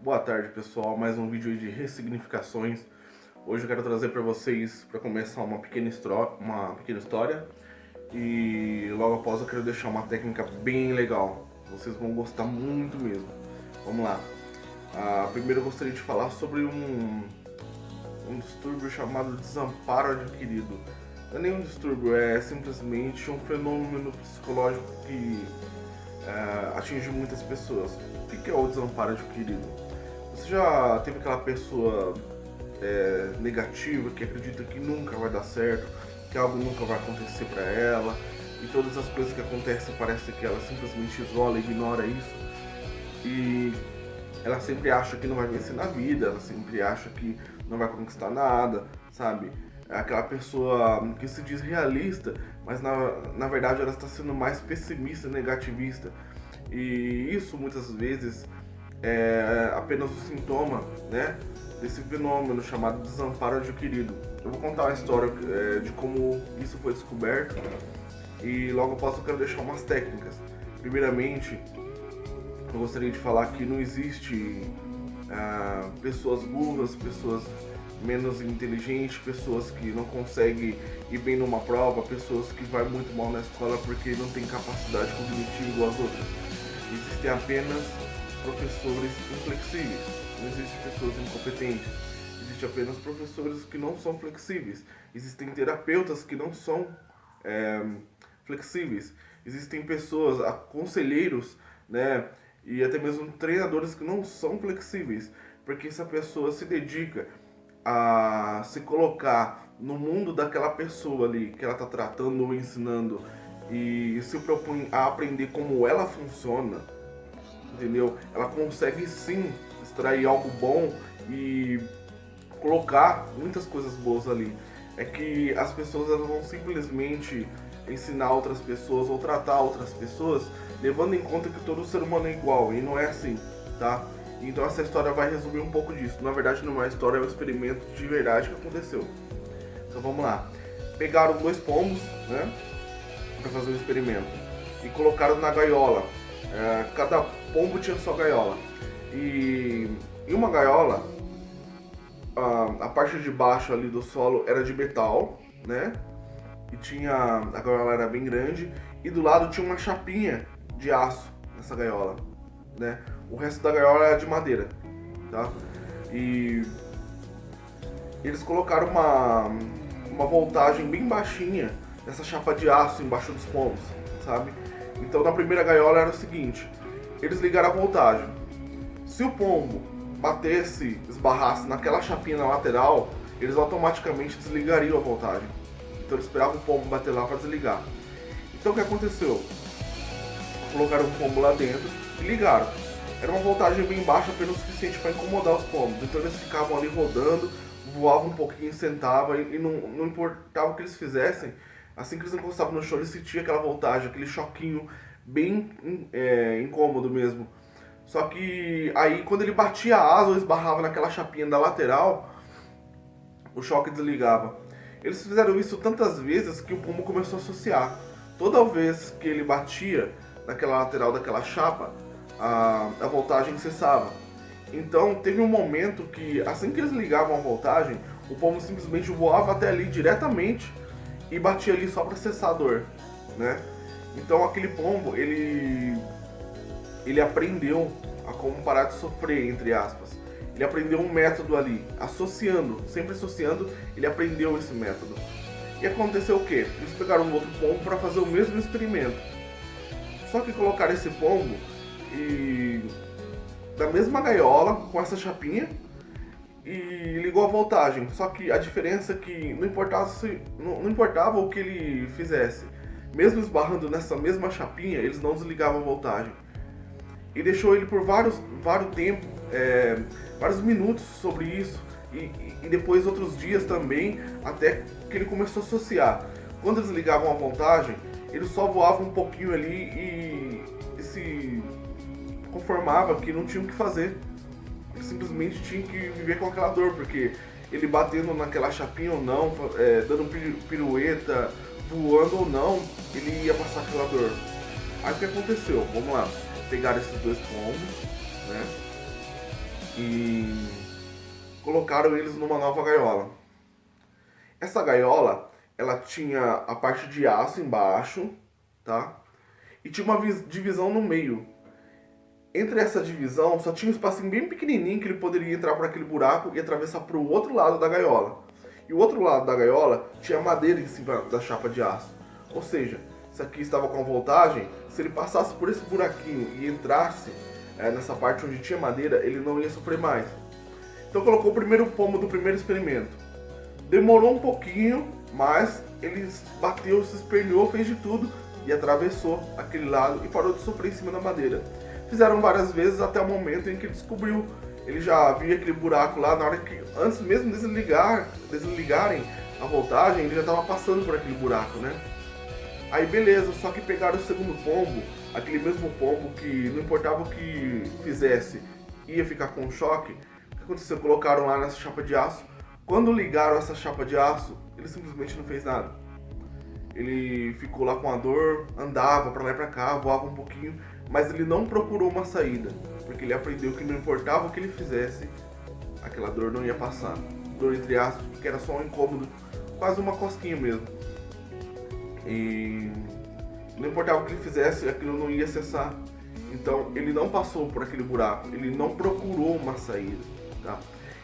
Boa tarde, pessoal. Mais um vídeo aí de ressignificações. Hoje eu quero trazer para vocês, para começar, uma pequena história. E logo após eu quero deixar uma técnica bem legal. Vocês vão gostar muito mesmo. Vamos lá. Primeiro eu gostaria de falar sobre um distúrbio chamado desamparo adquirido. Não é nenhum distúrbio, é simplesmente um fenômeno psicológico que atinge muitas pessoas. O que é o desamparo adquirido? Você já teve aquela pessoa negativa que acredita que nunca vai dar certo, que algo nunca vai acontecer para ela, e todas as coisas que acontecem parece que ela simplesmente isola e ignora isso, e ela sempre acha que não vai vencer na vida, ela sempre acha que não vai conquistar nada, sabe? É aquela pessoa que se diz realista, mas na verdade ela está sendo mais pessimista, negativista. E isso muitas vezes é apenas um sintoma, né, desse fenômeno chamado desamparo adquirido. Eu vou contar a história de como isso foi descoberto e logo após eu quero deixar umas técnicas. Primeiramente, eu gostaria de falar que não existe pessoas burras, pessoas menos inteligentes, pessoas que não conseguem ir bem numa prova, pessoas que vai muito mal na escola porque não tem capacidade cognitiva igual as outras. Existem apenas professores inflexíveis, não existem pessoas incompetentes, existem apenas professores que não são flexíveis, existem terapeutas que não são flexíveis, existem pessoas, conselheiros, né, e até mesmo treinadores que não são flexíveis, porque essa pessoa se dedica a se colocar no mundo daquela pessoa ali que ela está tratando ou ensinando e se propõe a aprender como ela funciona, entendeu? Ela consegue sim extrair algo bom e colocar muitas coisas boas ali. É que as pessoas elas vão simplesmente ensinar outras pessoas ou tratar outras pessoas levando em conta que todo ser humano é igual, e não é assim, tá? Então essa história vai resumir um pouco disso. Na verdade não é uma história, é um experimento de verdade que aconteceu. Então vamos lá. Pegaram 2 pombos, né, para fazer um experimento e colocaram na gaiola. Cada pombo tinha sua gaiola. E em uma gaiola, a parte de baixo ali do solo era de metal, né? E tinha a gaiola era bem grande e do lado tinha uma chapinha de aço nessa gaiola, né? O resto da gaiola era de madeira, tá? E eles colocaram uma voltagem bem baixinha nessa chapa de aço embaixo dos pombos, sabe? Então na primeira gaiola era o seguinte, eles ligaram a voltagem. Se o pombo batesse, esbarrasse naquela chapinha na lateral, eles automaticamente desligariam a voltagem. Então eles esperavam o pombo bater lá para desligar. Então o que aconteceu? Colocaram o pombo lá dentro e ligaram. Era uma voltagem bem baixa, apenas o suficiente para incomodar os pombos. Então eles ficavam ali rodando, voavam um pouquinho, sentavam e não importava o que eles fizessem. Assim que eles encostavam no chão, eles sentiam aquela voltagem, aquele choquinho bem incômodo mesmo. Só que aí quando ele batia a asa ou esbarrava naquela chapinha da lateral, o choque desligava. Eles fizeram isso tantas vezes que o pombo começou a associar. Toda vez que ele batia naquela lateral daquela chapa, a voltagem cessava. Então teve um momento que assim que eles ligavam a voltagem, o pombo simplesmente voava até ali diretamente e batia ali só para cessar a dor, né? Então aquele pombo, ele aprendeu a como parar de sofrer, entre aspas. Ele aprendeu um método ali, associando, sempre associando, ele aprendeu esse método. E aconteceu o quê? Eles pegaram um outro pombo para fazer o mesmo experimento. Só que colocaram esse pombo da mesma gaiola, com essa chapinha, e ligou a voltagem. Só que a diferença é que não importava o que ele fizesse. Mesmo esbarrando nessa mesma chapinha, eles não desligavam a voltagem. E deixou ele por vários tempos, vários minutos sobre isso. E depois outros dias também, até que ele começou a associar. Quando eles ligavam a voltagem, eles só voavam um pouquinho ali e se conformava que não tinham o que fazer. Ele simplesmente tinha que viver com aquela dor, porque ele batendo naquela chapinha ou não, dando pirueta, voando ou não, ele ia passar aquela dor. Aí o que aconteceu? Vamos lá. Pegaram esses 2 pombos, né? e colocaram eles numa nova gaiola. Essa gaiola, ela tinha a parte de aço embaixo, tá? E tinha uma divisão no meio. Entre essa divisão só tinha um espacinho bem pequenininho que ele poderia entrar por aquele buraco e atravessar para o outro lado da gaiola. E o outro lado da gaiola tinha madeira em cima da chapa de aço. Ou seja, se aqui estava com voltagem, se ele passasse por esse buraquinho e entrasse nessa parte onde tinha madeira, ele não ia sofrer mais. Então colocou o primeiro pomo do primeiro experimento. Demorou um pouquinho, mas ele bateu, se esperneou, fez de tudo e atravessou aquele lado e parou de sofrer em cima da madeira. Fizeram várias vezes até o momento em que ele descobriu. Ele já via aquele buraco lá, na hora que, antes mesmo de desligarem a voltagem, ele já estava passando por aquele buraco, né? Aí beleza, só que pegaram o segundo pombo, aquele mesmo pombo que não importava o que fizesse, ia ficar com choque. O que aconteceu? Colocaram lá nessa chapa de aço. Quando ligaram essa chapa de aço, ele simplesmente não fez nada. Ele ficou lá com a dor, andava pra lá e pra cá, voava um pouquinho, mas ele não procurou uma saída, porque ele aprendeu que não importava o que ele fizesse, aquela dor não ia passar. Dor entre aspas, porque era só um incômodo, quase uma cosquinha mesmo. E não importava o que ele fizesse, aquilo não ia cessar. Então ele não passou por aquele buraco, ele não procurou uma saída, tá?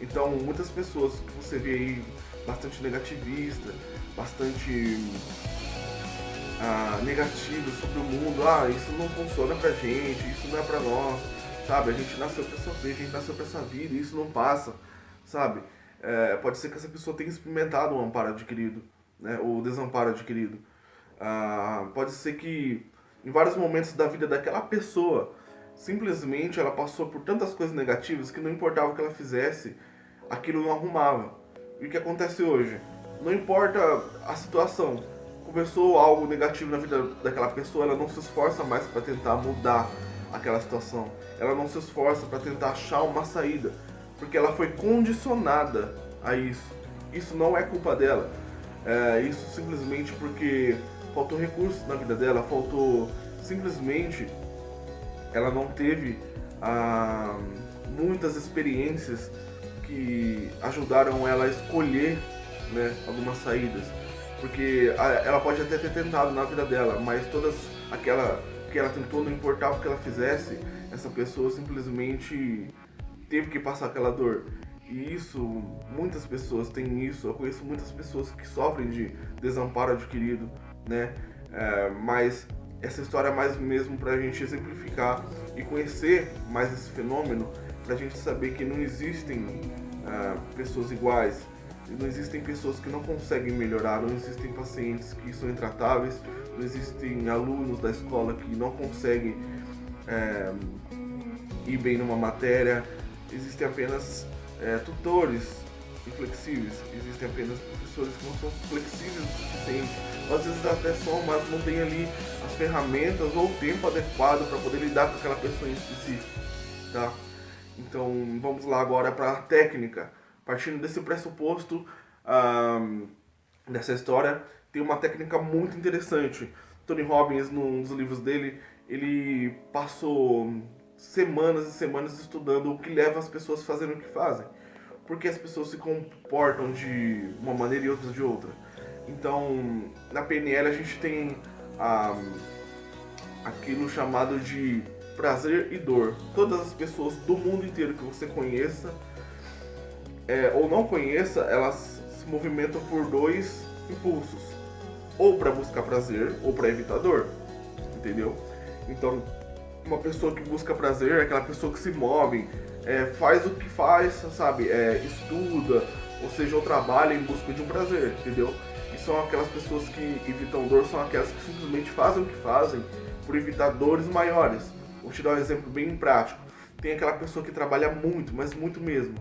Então muitas pessoas que você vê aí bastante negativista, bastante negativo sobre o mundo, isso não funciona pra gente, isso não é pra nós, sabe? A gente nasceu pra sofrer, a gente nasceu pra essa vida, isso não passa, sabe? Pode ser que essa pessoa tenha experimentado o amparo adquirido, né? O desamparo adquirido. Pode ser que em vários momentos da vida daquela pessoa, simplesmente ela passou por tantas coisas negativas que não importava o que ela fizesse, aquilo não arrumava. E o que acontece hoje? Não importa a situação, começou algo negativo na vida daquela pessoa, ela não se esforça mais para tentar mudar aquela situação. Ela não se esforça para tentar achar uma saída, porque ela foi condicionada a isso. Isso não é culpa dela. Isso simplesmente porque faltou recursos na vida dela, faltou simplesmente ela não teve muitas experiências que ajudaram ela a escolher, né, algumas saídas. Porque ela pode até ter tentado na vida dela, mas todas aquela que ela tentou, não importava o que ela fizesse, essa pessoa simplesmente teve que passar aquela dor. E isso, muitas pessoas têm isso, eu conheço muitas pessoas que sofrem de desamparo adquirido, né? Mas essa história é mais mesmo pra gente exemplificar e conhecer mais esse fenômeno, pra gente saber que não existem pessoas iguais, não existem pessoas que não conseguem melhorar, não existem pacientes que são intratáveis, não existem alunos da escola que não conseguem ir bem numa matéria, existem apenas tutores inflexíveis, existem apenas professores que não são flexíveis o suficiente, às vezes até são, mas não tem ali as ferramentas ou o tempo adequado para poder lidar com aquela pessoa em específico, tá? Então vamos lá agora para a técnica. Partindo desse pressuposto dessa história, tem uma técnica muito interessante. Tony Robbins, num dos livros dele, ele passou semanas e semanas estudando o que leva as pessoas a fazerem o que fazem. Porque as pessoas se comportam de uma maneira e outras de outra. Então, na PNL a gente tem aquilo chamado de prazer e dor. Todas as pessoas do mundo inteiro que você conheça ou não conheça, elas se movimentam por dois impulsos, ou para buscar prazer ou para evitar dor, entendeu? Então, uma pessoa que busca prazer é aquela pessoa que se move, faz o que faz, sabe? Estuda, ou seja, ou trabalha em busca de um prazer, entendeu? E são aquelas pessoas que evitam dor, são aquelas que simplesmente fazem o que fazem por evitar dores maiores. Vou te dar um exemplo bem prático. Tem aquela pessoa que trabalha muito, mas muito mesmo.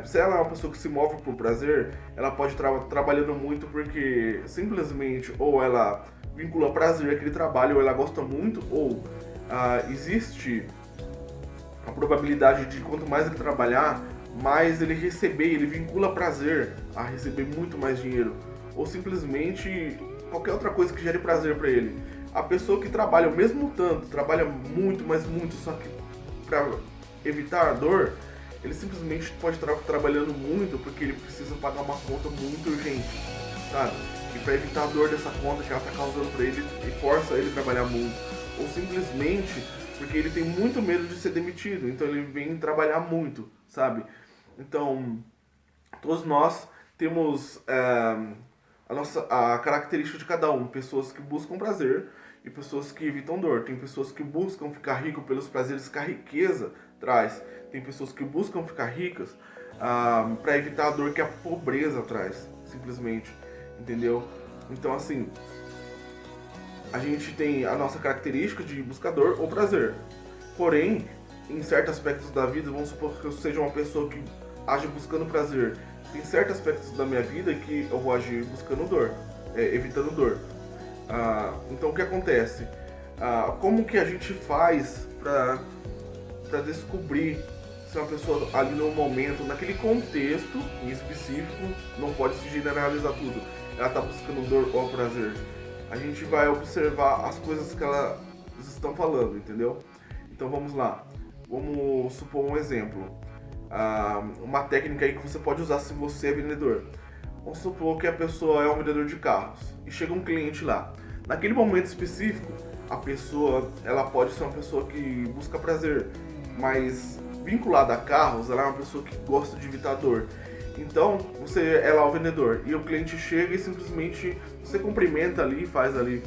Se ela é uma pessoa que se move por prazer, ela pode estar trabalhando muito porque simplesmente ou ela vincula prazer àquele trabalho, ou ela gosta muito, ou existe a probabilidade de quanto mais ele trabalhar, mais ele receber, ele vincula prazer a receber muito mais dinheiro, ou simplesmente qualquer outra coisa que gere prazer para ele. A pessoa que trabalha o mesmo tanto, trabalha muito, mas muito, só que para evitar a dor, ele simplesmente pode estar trabalhando muito porque ele precisa pagar uma conta muito urgente, sabe? E para evitar a dor dessa conta que ela está causando para ele, e força ele a trabalhar muito. Ou simplesmente porque ele tem muito medo de ser demitido, então ele vem trabalhar muito, sabe? Então, todos nós temos a característica de cada um. Pessoas que buscam prazer e pessoas que evitam dor. Tem pessoas que buscam ficar rico pelos prazeres que a riqueza traz. Tem pessoas que buscam ficar ricas para evitar a dor que a pobreza traz, simplesmente, entendeu? Então, assim, a gente tem a nossa característica de buscador ou prazer. Porém, em certos aspectos da vida, vamos supor que eu seja uma pessoa que age buscando prazer. Tem certos aspectos da minha vida que eu vou agir buscando dor, evitando dor. Então, o que acontece? Como que a gente faz para descobrir se uma pessoa ali no momento, naquele contexto em específico, não pode se generalizar tudo, ela está buscando dor ou prazer? A gente vai observar as coisas que elas estão falando, entendeu? Então vamos lá, vamos supor um exemplo, uma técnica aí que você pode usar se você é vendedor. Vamos supor que a pessoa é um vendedor de carros e chega um cliente lá. Naquele momento específico, a pessoa, ela pode ser uma pessoa que busca prazer, mas vinculada a carros, ela é uma pessoa que gosta de evitar dor. Então, você é lá o vendedor e o cliente chega e simplesmente você cumprimenta ali, faz ali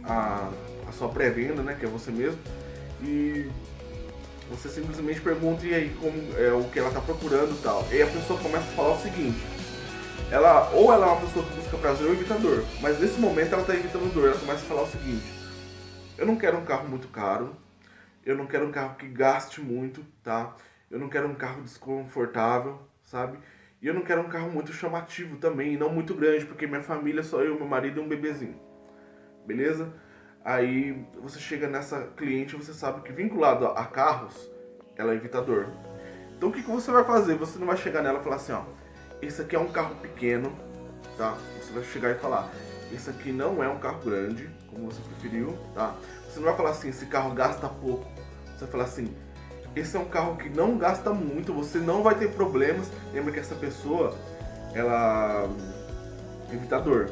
a sua pré-venda, né, que é você mesmo, e você simplesmente pergunta e aí como é o que ela está procurando e tal. E a pessoa começa a falar o seguinte: ela é uma pessoa que busca prazer ou evita dor, mas nesse momento ela está evitando dor. Ela começa a falar o seguinte: eu não quero um carro muito caro, eu não quero um carro que gaste muito, tá? Eu não quero um carro desconfortável, sabe? E eu não quero um carro muito chamativo também, e não muito grande, porque minha família é só eu, meu marido e um bebezinho. Beleza? Aí você chega nessa cliente e você sabe que vinculado a carros, ela é evita dor. Então o que você vai fazer? Você não vai chegar nela e falar assim, ó, esse aqui é um carro pequeno, tá? Você vai chegar e falar, esse aqui não é um carro grande, como você preferiu, tá? Você não vai falar assim, esse carro gasta pouco. Você vai falar assim, esse é um carro que não gasta muito, você não vai ter problemas. Lembra que essa pessoa, ela evita dor.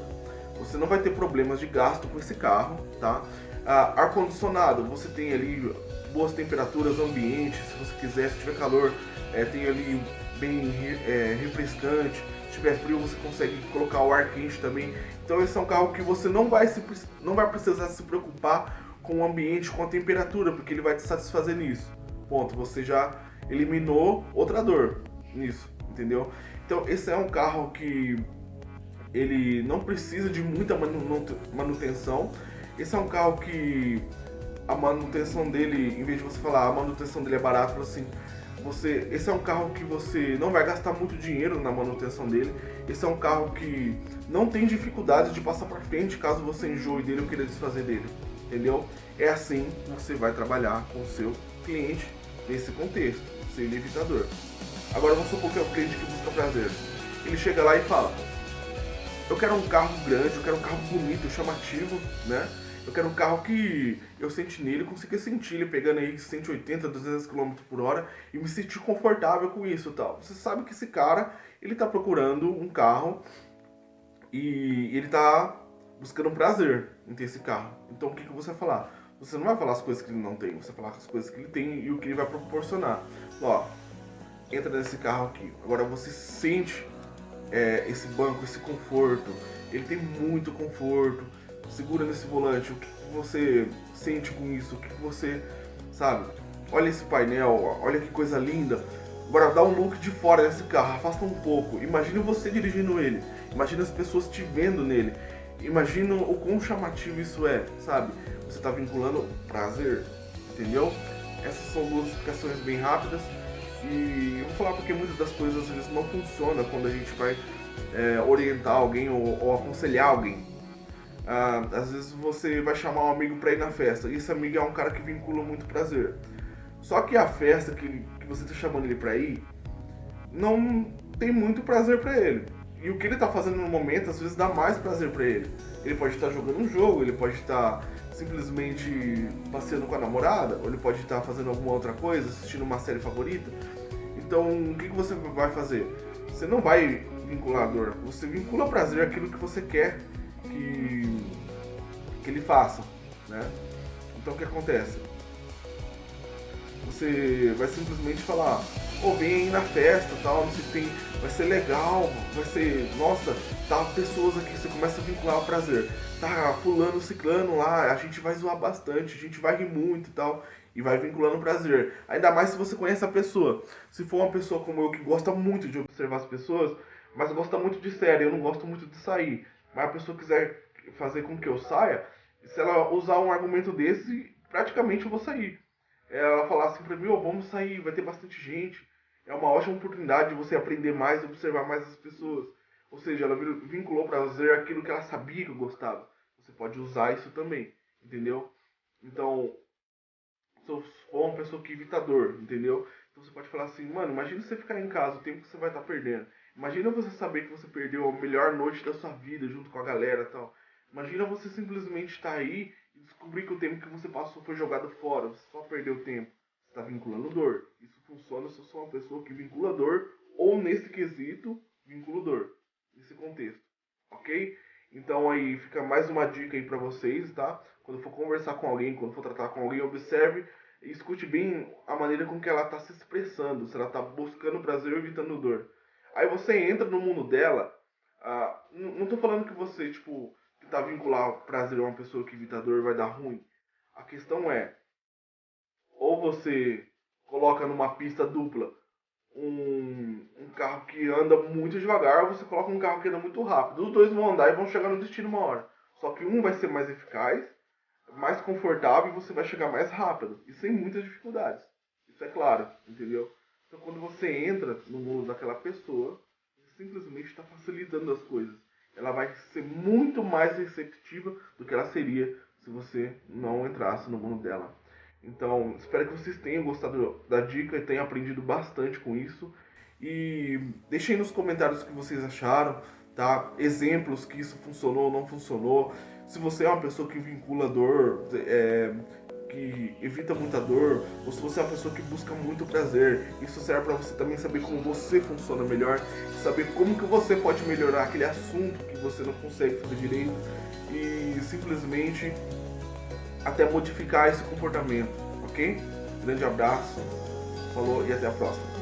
Você não vai ter problemas de gasto com esse carro, tá? Ar-condicionado, você tem ali boas temperaturas ambientes, se você quiser, se tiver calor, tem ali bem refrescante. Se tiver frio, você consegue colocar o ar quente também. Então esse é um carro que você não vai precisar se preocupar com o ambiente, com a temperatura, porque ele vai te satisfazer nisso. Ponto, você já eliminou outra dor nisso, entendeu? Então esse é um carro que ele não precisa de muita manutenção. Esse é um carro que a manutenção dele, em vez de você falar a manutenção dele é barata, fala assim, esse é um carro que você não vai gastar muito dinheiro na manutenção dele. Esse é um carro que não tem dificuldade de passar para frente caso você enjoe dele ou queira desfazer dele, entendeu? É assim que você vai trabalhar com o seu cliente nesse contexto, sem evitador. Agora vamos supor que é o cliente que busca prazer. Ele chega lá e fala, eu quero um carro grande, eu quero um carro bonito, chamativo, né? Eu quero um carro que eu sente nele, consiga sentir ele pegando aí 180, 200 km por hora e me sentir confortável com isso e tal. Você sabe que esse cara, ele tá procurando um carro e ele tá buscando um prazer em ter esse carro. Então o que você vai falar? Você não vai falar as coisas que ele não tem, você vai falar as coisas que ele tem e o que ele vai proporcionar. Ó, entra nesse carro aqui. Agora você sente esse banco, esse conforto. Ele tem muito conforto. Segura nesse volante. O que você sente com isso? O que você, sabe? Olha esse painel, olha que coisa linda. Agora dá um look de fora desse carro, afasta um pouco. Imagina você dirigindo ele. Imagina as pessoas te vendo nele. Imagina o quão chamativo isso é, sabe? Você está vinculando prazer, entendeu? Essas são duas explicações bem rápidas. E eu vou falar porque muitas das coisas às vezes não funcionam quando a gente vai orientar alguém ou aconselhar alguém. Às vezes você vai chamar um amigo para ir na festa e esse amigo é um cara que vincula muito prazer. Só que a festa que você está chamando ele para ir não tem muito prazer para ele. E o que ele está fazendo no momento às vezes dá mais prazer para ele. Ele pode estar jogando um jogo, ele pode estar simplesmente passeando com a namorada, ou ele pode estar fazendo alguma outra coisa, assistindo uma série favorita. Então, o que você vai fazer? Você não vai vincular a dor, você vincula prazer aquilo que você quer que ele faça, né? Então, o que acontece? Você vai simplesmente falar, pô, vem aí na festa, tal, não sei o que tem, vai ser legal, vai ser, nossa, tá pessoas aqui, você começa a vincular o prazer. Tá fulano, ciclano lá, a gente vai zoar bastante, a gente vai rir muito e tal, e vai vinculando o prazer. Ainda mais se você conhece a pessoa. Se for uma pessoa como eu que gosta muito de observar as pessoas, mas gosta muito de série, eu não gosto muito de sair, mas a pessoa quiser fazer com que eu saia, se ela usar um argumento desse, praticamente eu vou sair. Ela falar assim pra mim, oh, vamos sair, vai ter bastante gente. É uma ótima oportunidade de você aprender mais e observar mais as pessoas. Ou seja, ela vinculou o prazer aquilo que ela sabia que eu gostava. Você pode usar isso também, entendeu? Então, se eu for uma pessoa que evita dor, entendeu? Então você pode falar assim, mano, imagina você ficar em casa, o tempo que você vai estar perdendo. Imagina você saber que você perdeu a melhor noite da sua vida junto com a galera e tal. Imagina você simplesmente estar aí e descobrir que o tempo que você passou foi jogado fora, você só perdeu tempo. Você está vinculando dor. Isso funciona se eu sou uma pessoa que vincula dor, ou nesse quesito, vinculo dor. Nesse contexto, ok? Então aí fica mais uma dica aí pra vocês, tá? Quando for conversar com alguém, quando for tratar com alguém, observe e escute bem a maneira com que ela está se expressando, se ela está buscando prazer ou evitando dor. Aí você entra no mundo dela, não tô falando que você, tipo, tentar vincular prazer a uma pessoa que evita dor vai dar ruim. A questão é, ou você coloca numa pista dupla um carro que anda muito devagar, ou você coloca um carro que anda muito rápido. Os dois vão andar e vão chegar no destino uma hora. Só que um vai ser mais eficaz, mais confortável e você vai chegar mais rápido. E sem muitas dificuldades. Isso é claro, entendeu? Então quando você entra no mundo daquela pessoa, você simplesmente está facilitando as coisas. Ela vai ser muito mais receptiva do que ela seria se você não entrasse no mundo dela. Então, espero que vocês tenham gostado da dica e tenham aprendido bastante com isso. E deixem aí nos comentários o que vocês acharam, tá? Exemplos que isso funcionou ou não funcionou. Se você é uma pessoa que vincula dor, que evita muita dor, ou se você é uma pessoa que busca muito prazer, isso serve para você também saber como você funciona melhor, saber como que você pode melhorar aquele assunto que você não consegue fazer direito e simplesmente até modificar esse comportamento, ok? Grande abraço, falou e até a próxima.